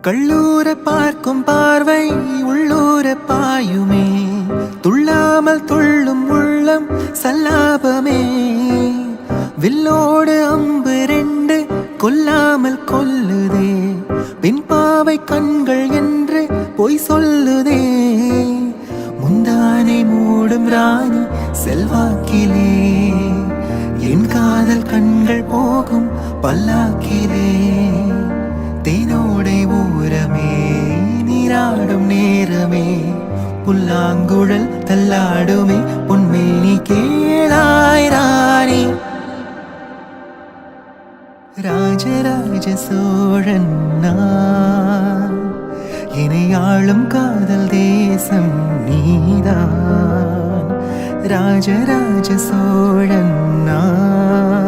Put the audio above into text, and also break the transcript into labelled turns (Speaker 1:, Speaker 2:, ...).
Speaker 1: கள்ளூர பார்க்கும் பார்வை உள்ளூர பாயுமே, துள்ளாமல் துள்ளும் உள்ளம் சல்லாபமே. வில்லோடு அம்பு ரெண்டு கொல்லாமல் கொல்லுதே, பின்பாவை கண்கள் என்று பொய் சொல்லுதே. முந்தானை மூடும் ராணி செல்வாக்கிலே, என் காதல் கண்கள் போகும் பல்லாக்கிலே. தேனோடை ஊரமே நீராடும் நேரமே, புல்லாங்குழல் தள்ளாடுமே பொன்மேனி கேளாய் ராணி. ராஜராஜ சோழன் நான், என்னை ஆளும் காதல் தேசம் நீதான். ராஜராஜ சோழன் நான்,